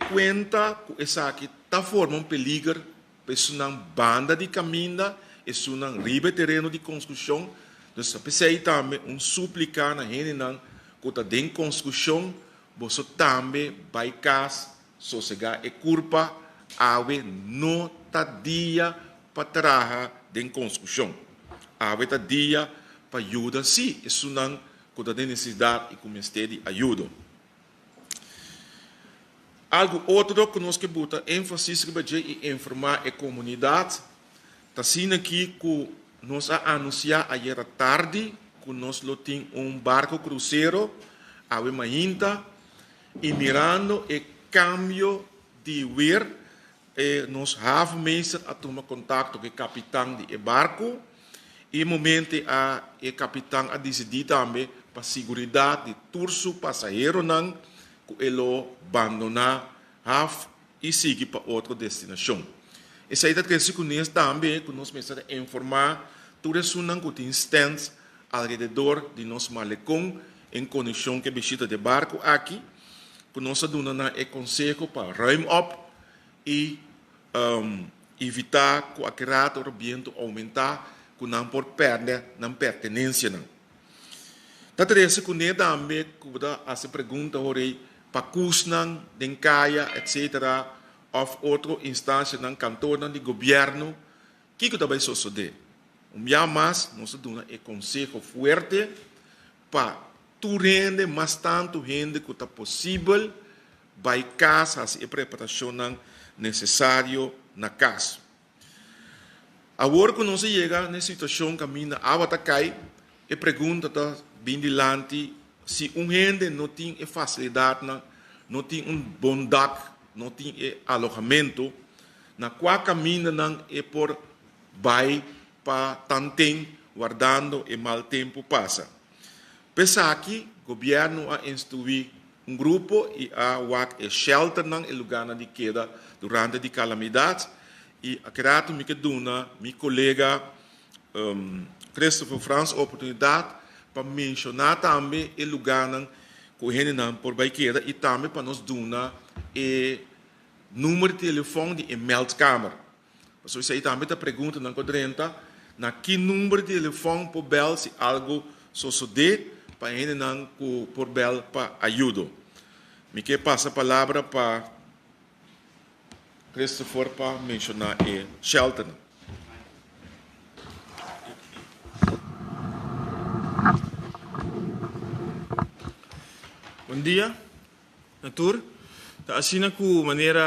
Cuenta que essa aqui está formando um peligro para uma banda de caminho, é um ribe terreno de construção. Então, pensei também suplicar na gente que está em construção, você também vai casa, sossegar e culpa, ave não está dia para trabalhar em construção. Ave está dia para ajudar, sim, isso não que está necessidade e começar de ajuda. Algo outro que nós queremos botar ênfase e informar a comunidade. Está sendo aqui que nós anunciamos ayer à tarde que nós temos barco cruzeiro a Mainta e mirando o câmbio de ver, nós meses a tomar contato com o capitão do barco e no momento o capitão a decidir também para a segurança de todos os passageiros que ele abandonar e seguir para outra destinação. Essa é a terceira coisa também que nós precisamos informar todas as que têm stands ao redor de nosso malecão em conexão com a visita de barco aqui, que nós damos o conselho para ruim up e evitar que a caráter do ambiente aumentar, que não por perder não pertenência. A terceira coisa também que essa pergunta para cusnan, dencaia, etc., of outra instância no cantor de governo, que também sucede. Dia mais, nós damos um conselho forte para tu rende mais tanto rende que está possível, vai casa a preparação necessária na casa. Agora que nós chegamos na situação que a minha avó cai, e pergunta bem dilante se rende não tem facilidade, não tem bondade, não tem alojamento, na qual caminho é por vai para tantem, guardando e mal tempo passa. Pensa aqui, o governo a instituir grupo e a shelter em lugar de queda durante a calamidade e a criar meu colega Christopher Franz a oportunidade para mencionar também o lugar que a gente por baiqueira e também para nos dar o número de telefone de meldkamer. Então, isso aí também está perguntando na quadrenta, na que número de telefone por bel se algo suceder para a gente por bel para ajuda. Me quer passar a palavra para Christopher para mencionar o shelter. Bom dia, Natur. Assim que maneira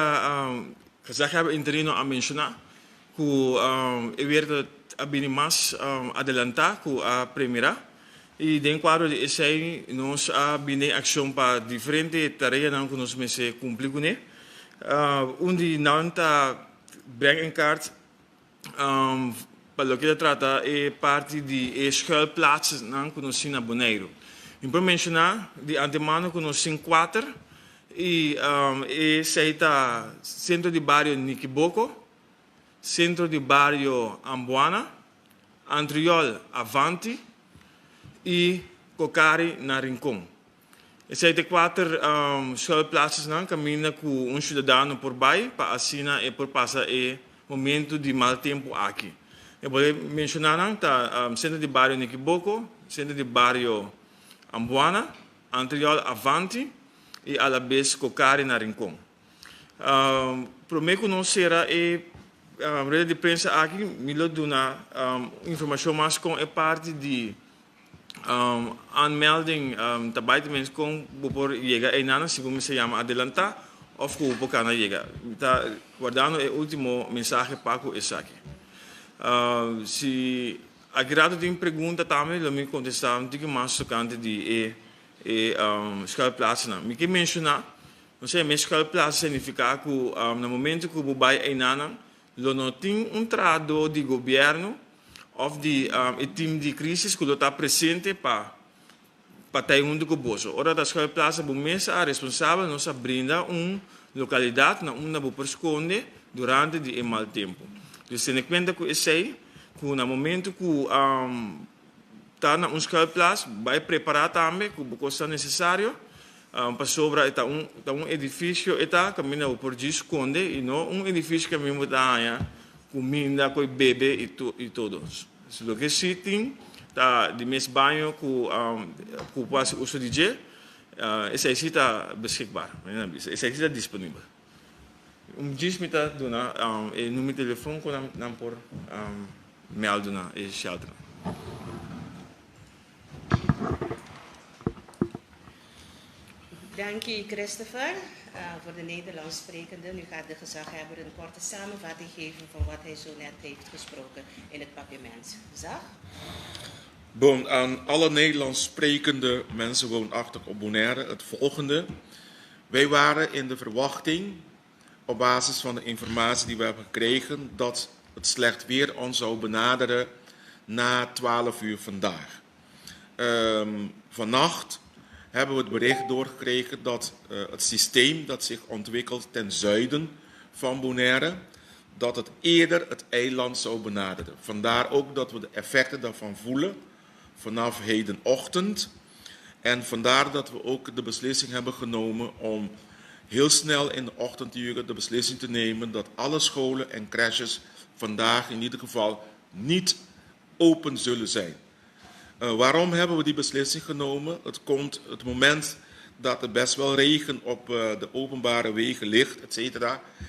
que já habe interino a mencionar, que eu vejo a bem mais adelantar com a primeira e dentro quadro de esse aí nós a bem ação para diferentes tarefas que nós me cumprir com ele. Onde não está brengen kaart para o que trata é parte de schuilplaatsen que nós temos na Bonaire. Para mencionar, de antemano que nós temos 4 e esse está centro de bairro Niquiboco, centro de bairro Ambuana, Antriol Avanti e Cocari na Rincon. Esse é 4 schuilplaatsen caminha com cidadão por baixo para assinar e por passar o momento de mau tempo aqui. Eu vou mencionar centro de bairro Niquiboco, centro de bairro Ambuana, Antriol Avanti e a la vez Cocari na Rincon. Para mim conhecer a rede de prensa aqui, me dá uma informação mais com a parte de aanmelding tabait mensen com por llegar a nada segundo se llama adelantar of que por cana llegar. Está guardando el último mensaje Paco es aquí. Se agrado tem pergunta também, eu me contestar um pouco mais tocante de schuilplaatsen. Me quer mencionar, não sei, mas schuilplaatsen significa que no momento que o bai é nada, não tem trado de governo of de time de crise que está presente para ter que bolso. Ora da schuilplaatsen o mês é responsável nos brinda localidade na uma boa esconde durante o mau tempo. Então, se nem conta que esse aí que no momento que está na schuilplaats vai preparar também que o custo necessário Pasobra está edifício está caminhando por esconde e não edifício que mesmo dá comida com bebê e todos. Se o que se tem tá de mes banho com quase uso de gel, esse aí está beschikbaar, esse aí está disponível. Diz me tá dona e número de telefone com não por melden na e shelter. Dank u, Christopher, voor de Nederlands sprekende. Nu gaat de gezaghebber een korte samenvatting geven van wat hij zo net heeft gesproken in het parlement. Gezag? Bon, aan alle Nederlands sprekende mensen woonachtig op Bonaire het volgende. Wij waren in de verwachting, op basis van de informatie die we hebben gekregen, dat het slecht weer ons zou benaderen na 12 uur vandaag. Vannacht hebben we het bericht doorgekregen dat het systeem dat zich ontwikkelt ten zuiden van Bonaire, dat het eerder het eiland zou benaderen. Vandaar ook dat we de effecten daarvan voelen vanaf hedenochtend. En vandaar dat we ook de beslissing hebben genomen om heel snel in de ochtenduren de beslissing te nemen dat alle scholen en crèches vandaag in ieder geval niet open zullen zijn. Waarom hebben we die beslissing genomen? Het komt het moment dat er best wel regen op de openbare wegen ligt, etc.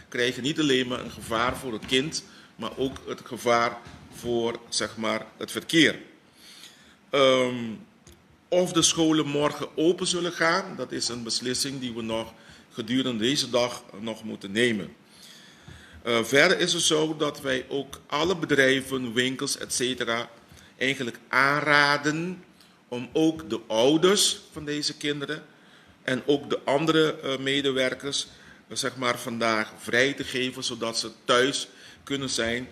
Krijg je niet alleen maar een gevaar voor het kind, maar ook het gevaar voor zeg maar, het verkeer. Of de scholen morgen open zullen gaan, dat is een beslissing die we nog gedurende deze dag nog moeten nemen. Verder is het zo dat wij ook alle bedrijven, winkels, etc. eigenlijk aanraden om ook de ouders van deze kinderen en ook de andere medewerkers zeg maar, vandaag vrij te geven, zodat ze thuis kunnen zijn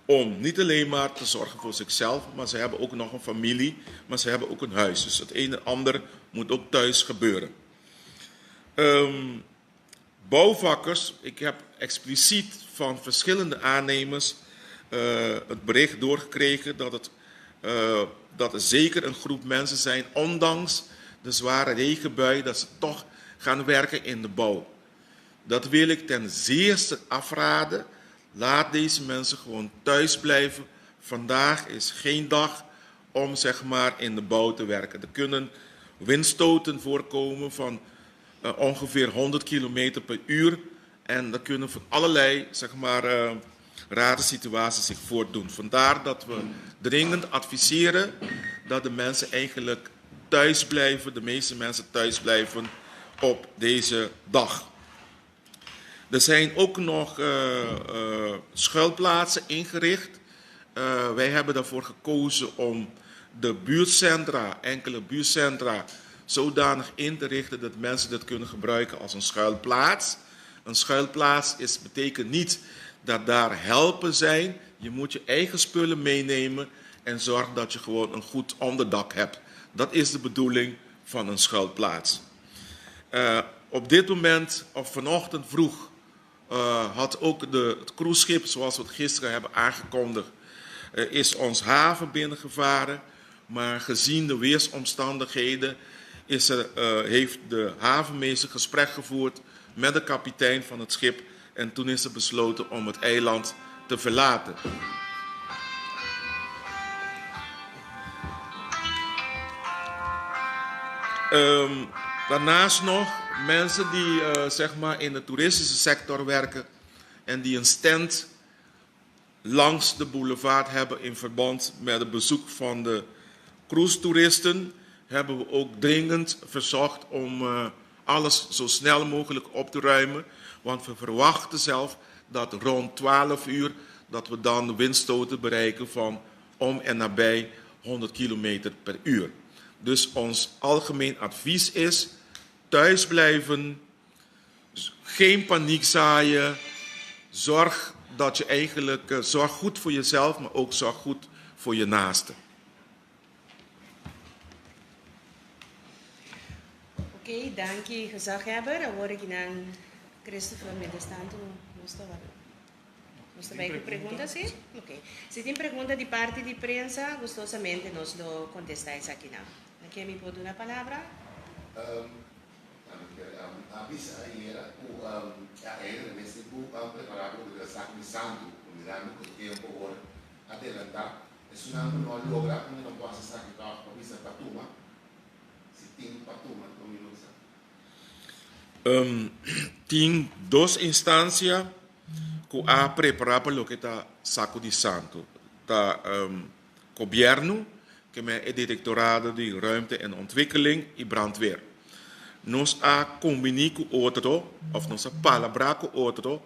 om niet alleen maar te zorgen voor zichzelf, maar ze hebben ook nog een familie, maar ze hebben ook een huis. Dus het een en ander moet ook thuis gebeuren. Bouwvakkers, ik heb expliciet van verschillende aannemers het bericht doorgekregen dat er zeker een groep mensen zijn, ondanks de zware regenbui, dat ze toch gaan werken in de bouw. Dat wil ik ten zeerste afraden. Laat deze mensen gewoon thuis blijven. Vandaag is geen dag om zeg maar, in de bouw te werken. Er kunnen windstoten voorkomen van ongeveer 100 km per uur. En er kunnen van allerlei zeg maar, rare situaties zich voordoen. Vandaar dat we dringend adviseren dat de mensen eigenlijk thuis blijven, de meeste mensen thuis blijven op deze dag. Er zijn ook nog schuilplaatsen ingericht. Wij hebben daarvoor gekozen om de buurtcentra, enkele buurtcentra, zodanig in te richten dat mensen dat kunnen gebruiken als een schuilplaats. Een schuilplaats betekent niet dat daar helpen zijn. Je moet je eigen spullen meenemen en zorgen dat je gewoon een goed onderdak hebt. Dat is de bedoeling van een schuilplaats. Op dit moment, of vanochtend vroeg, had ook het cruiseschip, zoals we het gisteren hebben aangekondigd, is ons haven binnengevaren. Maar gezien de weersomstandigheden heeft de havenmeester gesprek gevoerd met de kapitein van het schip. En toen is er besloten om het eiland te verlaten. Daarnaast nog mensen die zeg maar in de toeristische sector werken en die een stand langs de boulevard hebben in verband met het bezoek van de cruise-toeristen, hebben we ook dringend verzocht om alles zo snel mogelijk op te ruimen. Want we verwachten zelf dat rond 12 uur dat we dan windstoten bereiken van om en nabij 100 km per uur. Dus ons algemeen advies is thuis blijven, geen paniek zaaien, zorg dat je eigenlijk zorg goed voor jezelf, maar ook zorg goed voor je naasten. Oké, dank je gezaghebber. Dan word ik aan Christopher Medestanto. Nos vai com perguntas, sim? Ok. Se tem pergunta de parte de prensa, gostosamente nos lo contestáis aqui não. Quem me pode dar a palavra? Avisa era era nesse buco preparado para o saco de santo, mirando com o tempo agora adelantar. Se não logra, não posso sacar para avisa patuma. Se tem patuma, não me Tem duas instâncias que a preparar para o que está saco de santo. Tá governo, que é o Directorado de Ruimte en Ontwikkeling e brandweer. Nós a combinar com outro, ou nós a palabrar com outro,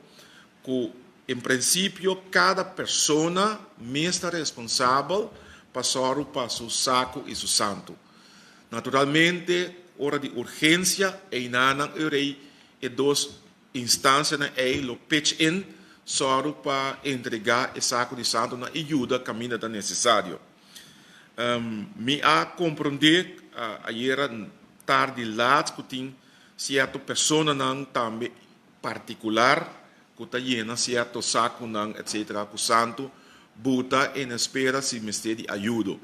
que em princípio cada pessoa está responsável para seu saco e seu santo. Naturalmente, hora de urgência, e nanan eurei e duas instâncias na lo pitch in, só para entregar o saco de santo na ajuda caminho da necessário. Me a compreender ayer tarde laat que tem certa pessoa não também particular que está llena certo saco não etc que o santo buta em espera se me de ajuda.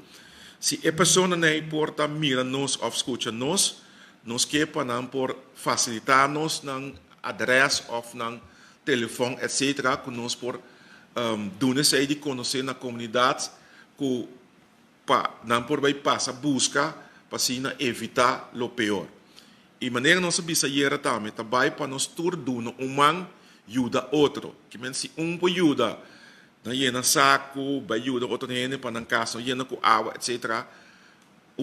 Se a pessoa não importa mira nos ou escuta nos quepa não por facilitar nos não adresse ou não telefone etc que nos por doen se de conhecer na comunidade que não por vai passar busca para evitar o pior. E maneira nossa bisayeira também para nós turno man ajuda outro. Que men se pode ajuda na yena saco, vai ajuda outro nene para não caso yena com água etc.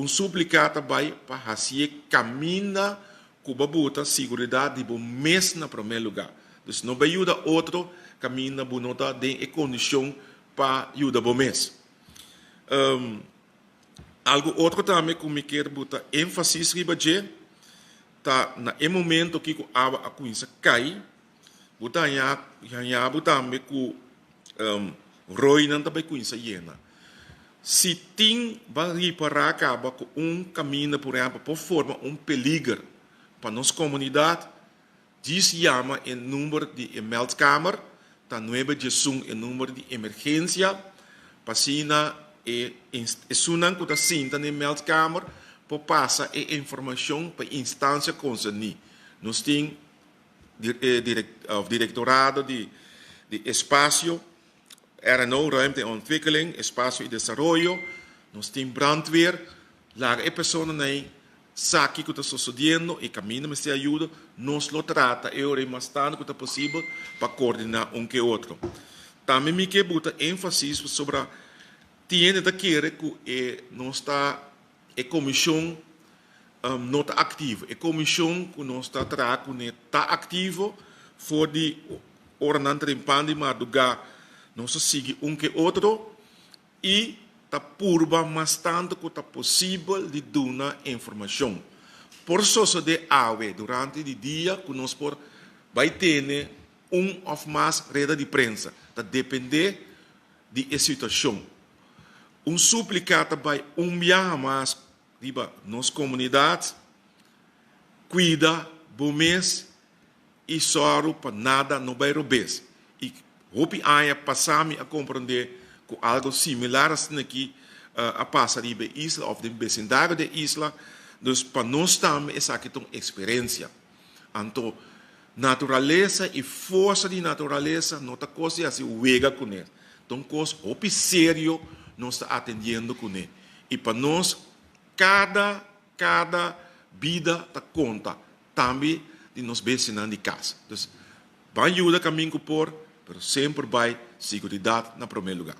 Suplicar também para fazer caminho com babuta segurança de bom mês na primeiro lugar. Então não vai ajuda outro caminho bonota de condição para ajuda bom mês. Algo outro também que me quero botar ênfase riba de tá na momento que a água a coisa cai botar já também que roi não também coisa llena se tem vai reparar acaba com caminho por exemplo por forma peligro para nossa comunidade diz chama em número de meldkamer tá 9 de em número de emergência para e sunan que está sinta na meldkamer para passar a informação para a instância concernida. Nós temos Directorado de Espaço, RNO, Ruimte en Ontwikkeling, Espaço e Desarrollo, nós temos brandweer, lá a pessoa não sabe o que está sucedendo e caminha, mas se ajuda, nós lo trata e ora mais tanto que está possível para coordenar que outro. Também me quero botar ênfase sobre tiene da querer que não está a comissão não está ativa. A comissão que não está trazendo não está ativo for de ornante em pande madruga não se sigue que outro e está purba mais tanto que está possível de dar informação. Por isso de ave durante o dia que nós por vai ter ou mais rede de prensa. Está depender da situação. Suplicata vai mais riba nos comunidades cuida bom mês e só para nada não vai roubar e hope aia passar a compreender que algo similar assim aqui a passar riba isla ou de vecindário da isla dus para nós também essa aqui tem experiência então natureza e força de natureza não está coisa assim uega com ele então coisa hope sério nós está atendendo com ele. E para nós, cada vida está conta. Também de nós vecinos de casa. Então, vai ajudar caminho por, mas sempre vai segurança na primeiro lugar.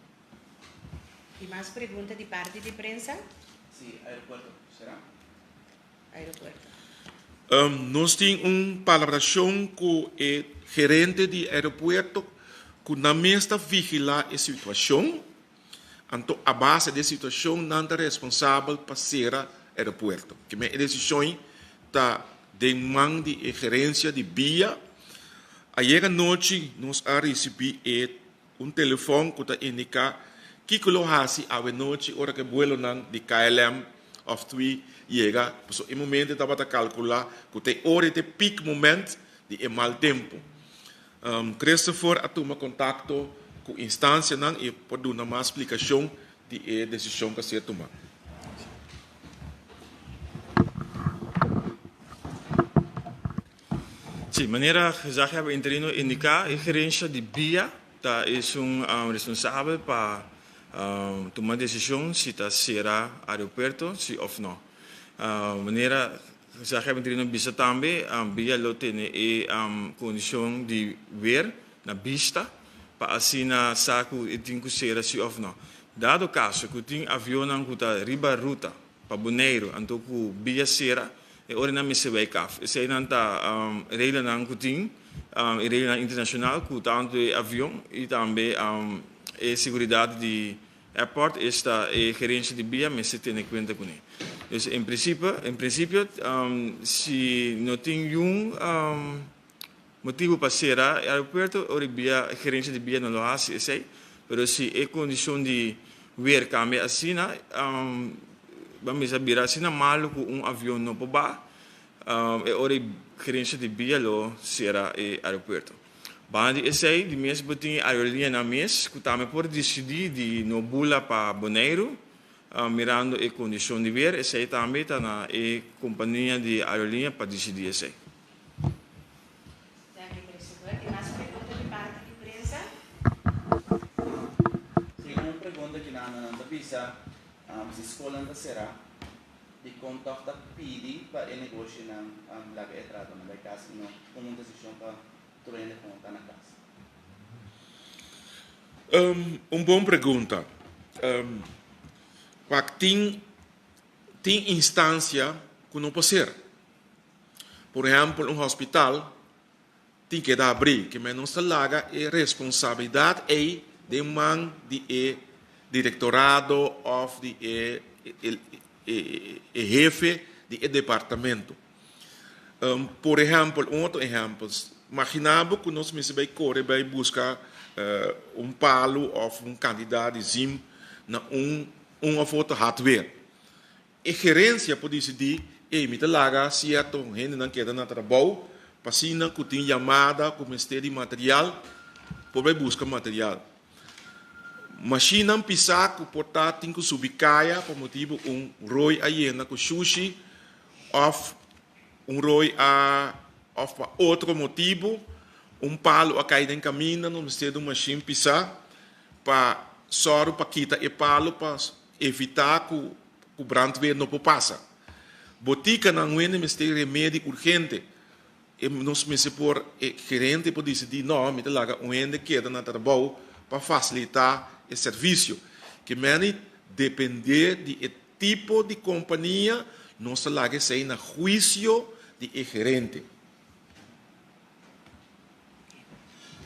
E mais perguntas de parte de prensa? Sim, aeroporto, será? Aeroporto. Nós temos palabração com o gerente do aeroporto que na mesa vigilar a situação. Então, a base da situação não é responsável para ser aeroporto. Que a decisão está de mão de gerência de via. Ayer à noite, nós recebemos telefone que está indicando que lo hace a noite, hora que vuelo de KLM of 2 chega. Em momento, estava a calcular que tem hora de peak momento de mau tempo. Christopher a tomar contato com a instância e pode dar uma explicação de decisão que se tomar. Sim, maneira gezegd hebben interino indica a gerência de BIA tá es responsável para tomar decisão se tá será aeroporto se ou não. Maneira gezegd hebben interino bisa também BIA lo tem condição de ver na vista para assim na saco e tem que ser se ou não. Dado caso que tem avião que tá riba ruta para Bonaire, então que BIA será e ora na missa vai caf. Esse aí não tá reila na kuting, reila internacional que tanto avião e também a segurança de airport esta é gerência de BIA, mas se tem em conta com ele. Então, em princípio, se não tem motivo para ser aeroporto, ora BIA gerência de BIA não lo faz esse aí, mas se é condição de ver cambia assim, vamos a virar assim, malo com avião não pode e ora gerência de BIA lo será e aeroporto. Bandi esse aí, de mês botem aerolinha na mês, que também pode decidir de no bula para Bonaire, mirando a condição de ver, esse aí também está na companhia de aerolinha para decidir esse aí. E mais pergunta de parte de prensa? Sim, uma pergunta que não visa, se a escola não será, de contato pedi para o negócio na laga entrada, na casa, como uma decisão para turene conta na casa. Boa pergunta. Tem instância que não pode ser. Por exemplo, hospital tem que dar abrir, que menos laga é responsabilidade de man de directorado ou de jefe de departamento. Por exemplo, outro exemplo, imaginamos que nós vai correr vai buscar palo ou candidato de zim na uma foto hardware. A gerência pode decidir, me laga certo, gente não quer na trabalho, passina que tem chamada com ministério de material, para buscar material. Machina pisar que portar tem que subir caia por motivo roi aí na com sushi, ou roi para outro motivo, palo a cair em caminho no ministério de machine pisar para soro para quitar e palo para evitar que o brandweer não passa. Botica não é ministério de remédio urgente. E nós me por gerente pode decidir não, me laga ende queda na trabalho para facilitar o serviço. Que meni depender de tipo de companhia, nós laga sair na juízo de gerente.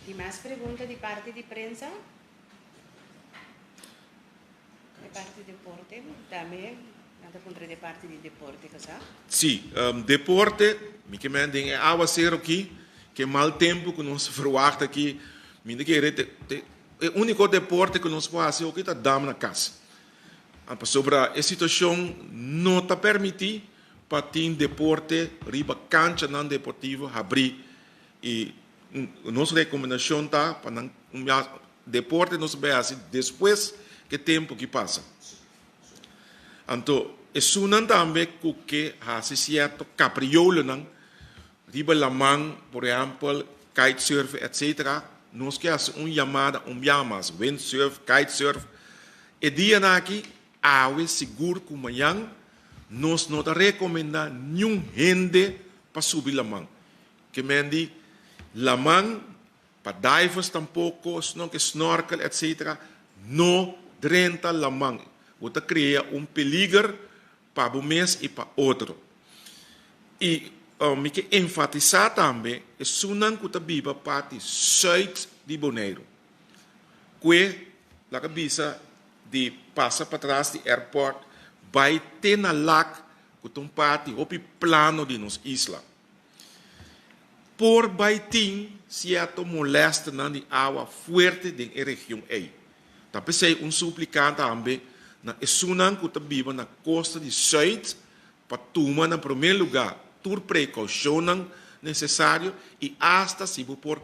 E mais pergunta de parte de prensa? De parte de deporte também? Nada contra de parte de deporte, casar? Sim, deporte, me que mandem é água ser aqui, que mal tempo que nós verwacht aqui, me que o único deporte que nós podemos fazer aqui é dar na casa. Sobre a situação não está permitir para ter deporte, riba cancha não deportivo abrir e nossa recomendação está para deporte nós vai fazer depois que tempo que passa. Então, isso não também que hace certo capriolo não, riba la mão, por exemplo, kitesurf, etc. Nós que hace chamada chamas, windsurf, kitesurf. E dia aqui, awe seguro que amanhã, nós não recomenda nenhum gente para subir la mão. Que mendi la mão para divers tampouco, não que snorkel, etc. Não drenta la mão. Você cria peligro para um mês e para outro. E me que enfatizar também é sunan que viva parte sul de Bonaire. Que a cabeça de passa para trás do airport vai ter na lac que tem parte o plano de nossa isla. Por vai ter certo molesta na água forte da região aí. Então, pensei suplicante também na sunan que viva na costa de sul para tomar na primeiro lugar toda precaução necessária e hasta se por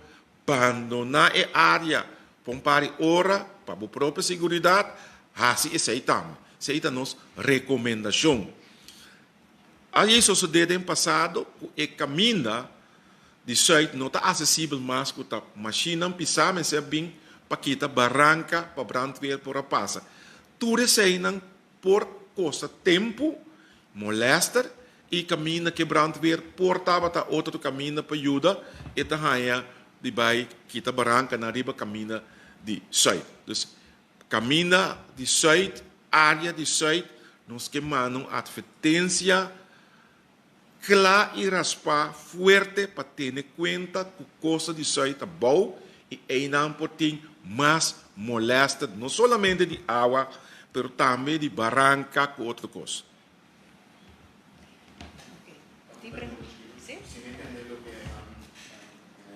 abandonar a área por hora para a própria segurança, assim aceitamos. Essa é a nossa recomendação. Aí sucedeu no passado que caminha de Zuid não está acessível mais com a machine pisar, mas é bem para que barranca para brandweer por a passa. Tudo isso aí não por costa tempo, molesta e caminha que brandweer portava para outro caminho para ajuda e tá raia de vai que barranca na riba caminha de Zuid. Dus caminha de Zuid, área de Zuid, nós queimamos advertência clara e raspar forte para ter em conta que a costa de Zuid está boa e ainda tem mais molesta, não somente de água, mas também de barranca com outra coisa. Die pergunta. Sim? Sin entender lo que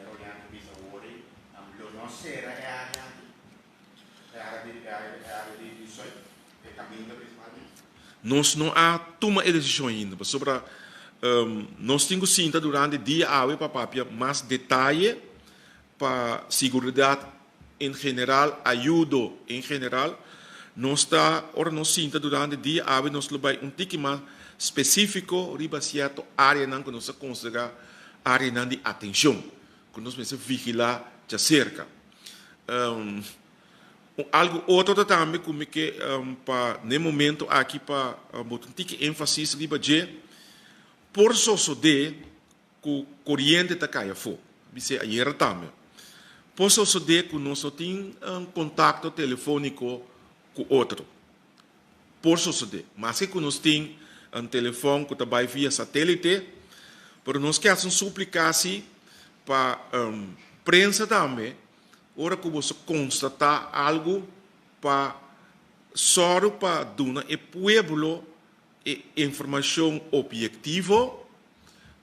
Oriana dice ahora, lo no será área de soy, de camino principalmente. Nós não há toma decisão ainda sobre nós temos sim durante o dia para papia mais detalhe para segurança em geral, ajuda em geral. Nós está ora nós sim durante o dia nós vai tique mais específico riba certo área não que nós considera área não de atenção que nós precisamos vigilar de cerca. Algo outro também como que para no momento aqui para botar tique ênfase riba de por suceder que corrente está caia fora, isso ayer também. Por suceder que nós tem contato telefônico com outro. Por suceder, mas que nós tem telefone que trabalha via satélite, para nós queremos suplicar para prensa também, ora que você constatar algo para só para dar e pueblo informação objetiva,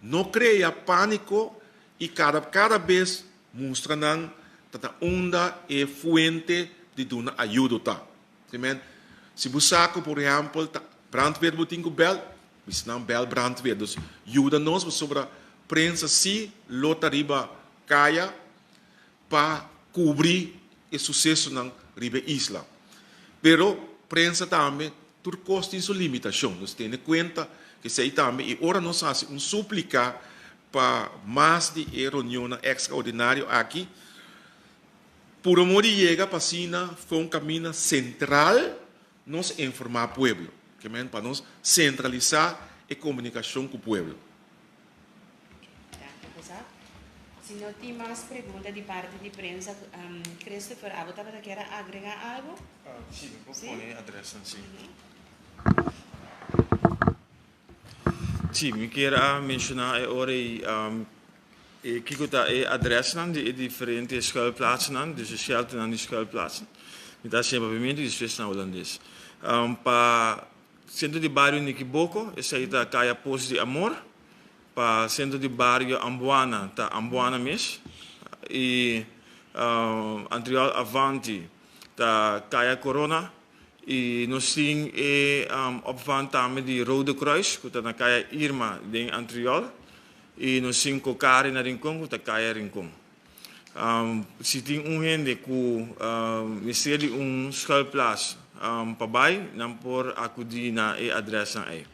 não cria pânico e cada vez mostra que a onda é fonte de dar ajuda. Se você saca, por exemplo, brandweer botin com bel, você não bel brandweer, dus ajuda nós sobre a prensa se lota riba caia para cobrir o sucesso na riba isla. Pero prensa também por custo de sua limitação. Nós temos em conta que sei também, e agora nós fazemos suplicar para mais de reunião extraordinária aqui, por amor de chega para Sina, foi caminho central, nós informar o povo, para nós centralizar a comunicação com o povo. Se não tem mais perguntas de parte de prensa, Christopher, você quer agregar algo? Sim, vou pôr a adressa sim. Sim, eu quero mencionar agora que está a adressa de diferentes schuilplaatsen, dus de shelter aan die schuilplaatsen. Met dat zijn pavimento e stress na holandês. Para centro de bairro Niquiboko, essa aí está Caia Poços de Amor. Para centro de bairro Ambuana, está Ambuana Mes. E Antriol Avanti, está Caia Corona. E nós temos opvang também de Rode Kruis, que está na Caia Irma, de Antriol. E nós temos Kokari na Rincon, que está Caia Rincon. Se tem gente que mistério de schuilplaats para baixo, não por acudir na adressa aí.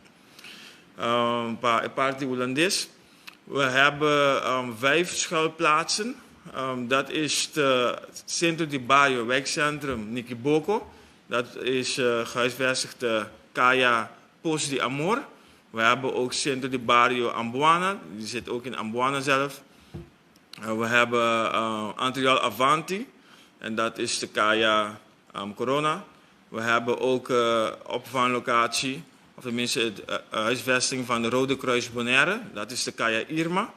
Para a parte holandês, we hebben 5 schuilplaatsen. Dat is het centrum de Baio, wijkcentrum Niquiboko. Dat is gehuisvestigd Caia Poços de Amor. We hebben ook centrum de Barrio Ambuana, die zit ook in Ambuana zelf. We hebben Antriol Avanti, en dat is de Caia Corona. We hebben ook opvanglocatie, of tenminste het huisvesting van de Rode Kruis Bonaire, dat is de Caia Irma.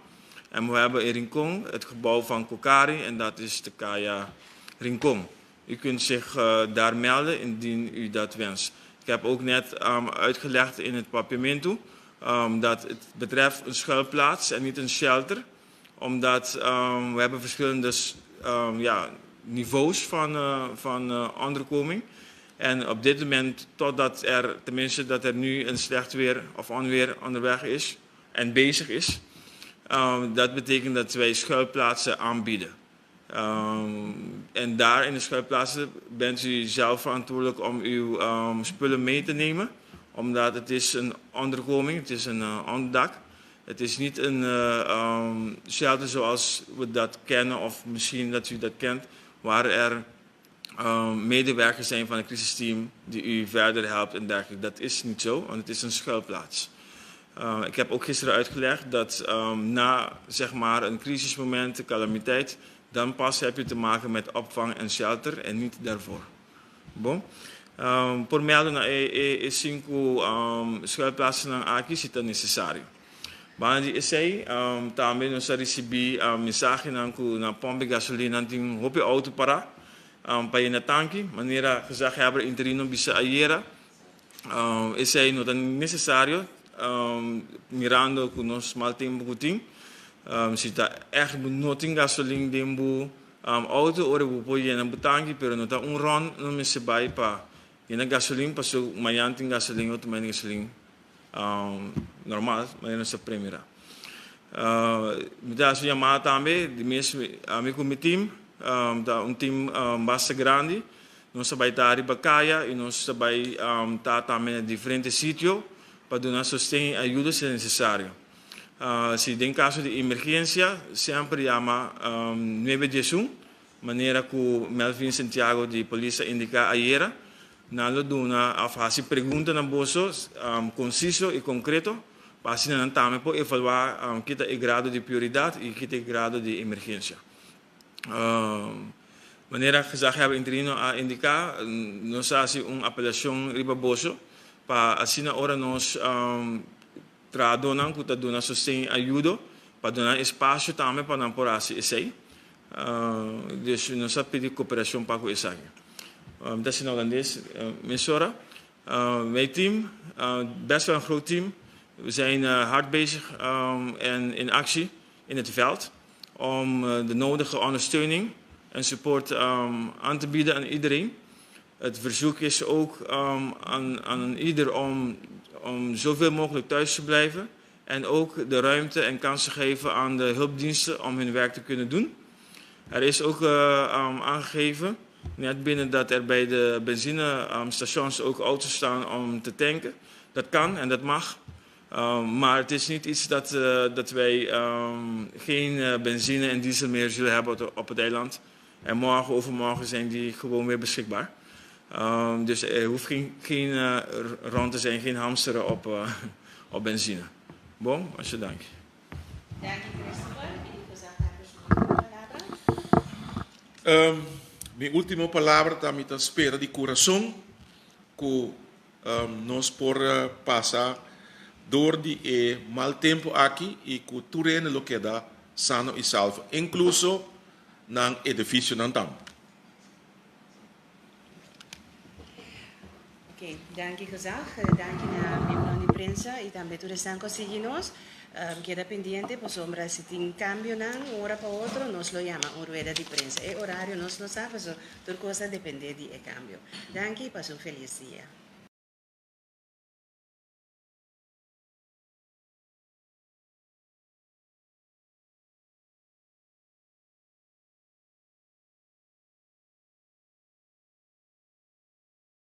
En we hebben in Rincon het gebouw van Kokari, en dat is de Caia Rincon. U kunt zich daar melden indien u dat wenst. Ik heb ook net uitgelegd in het papiermento dat het betreft een schuilplaats en niet een shelter. Omdat we hebben verschillende niveaus van onderkoming. En op dit moment, totdat tenminste dat er nu een slecht weer of onweer onderweg is en bezig is, dat betekent dat wij schuilplaatsen aanbieden. En daar in de schuilplaatsen bent u zelf verantwoordelijk om uw spullen mee te nemen. Omdat het is een onderkoming, het is een onderdak. Het is niet een shelter zoals we dat kennen, of misschien dat u dat kent, waar er medewerkers zijn van het crisisteam die u verder helpt en dergelijke. Dat is niet zo, want het is een schuilplaats. Ik heb ook gisteren uitgelegd dat na zeg maar, een crisismoment, een calamiteit, dan pas heb je te maken met opvang en shelter en niet daarvoor. Bom. Por meio na cinco schuilplaatsen na aqui se está necessário. Mas esse também nós recebi mensagem na pompa de gasolina tem hope auto para ir na tanque, maneira gezegd hebben interino bisa ayera. Esse não é necessário mirando com nós mal tempo que tem. Se está echt benoting gasolina dembo auto ora bu poi na tanque, pero não está ron não me se vai para na gasolina passo manhã tem gasolina outro manhã gasolina normal, mas não se primeira. Me dá sua chamada também, de mesmo amigo meu time, da time bastante grande, nós vai estar em Bacaia e nós vai estar também em diferentes sítios para dar sustento e ajuda se necessário. Se tem caso de emergência, sempre chama 911, maneira que o Melvin Santiago de polícia indica ayer. Nalo duna afasi pergunta na boso conciso e concreto para assim não também por evaluar kita o grado de prioridade e kita o grado de emergência. Maneira que já have interino a indicar nós assim apelação riba boso para assim na hora nós tradonan que dona sustento ajuda para donar espaço também para não por assim esse dus nós pedir cooperação para com isso aqui. Dat is in Hollandees. Mensora, mijn team, best wel een groot team. We zijn hard bezig en in actie in het veld om de nodige ondersteuning en support aan te bieden aan iedereen. Het verzoek is ook aan ieder om zoveel mogelijk thuis te blijven en ook de ruimte en kansen geven aan de hulpdiensten om hun werk te kunnen doen. Er is ook aangegeven net binnen dat er bij de benzinestations ook auto's staan om te tanken. Dat kan en dat mag. Maar het is niet iets dat wij geen benzine en diesel meer zullen hebben op het eiland. En morgen, overmorgen zijn die gewoon weer beschikbaar. Dus er hoeft geen rond te zijn, geen hamsteren op benzine. Bon, als je dank. Dank je, Christopher. Mi última palavra também está espera de coração que nós por passar door die mal tempo aqui e que o terreno lo queda sano e salvo, incluso na edifício não tam. Ok, dank je gezag. Dank je naar Mevrouw Prensa y también todos están consiguiendo. Queda pendiente, pues hombre, si tiene cambio de hora para otro, nos lo llama una rueda de prensa. El horario nos lo sabe, so, toda cosa depende del cambio. Danke y paso un feliz día.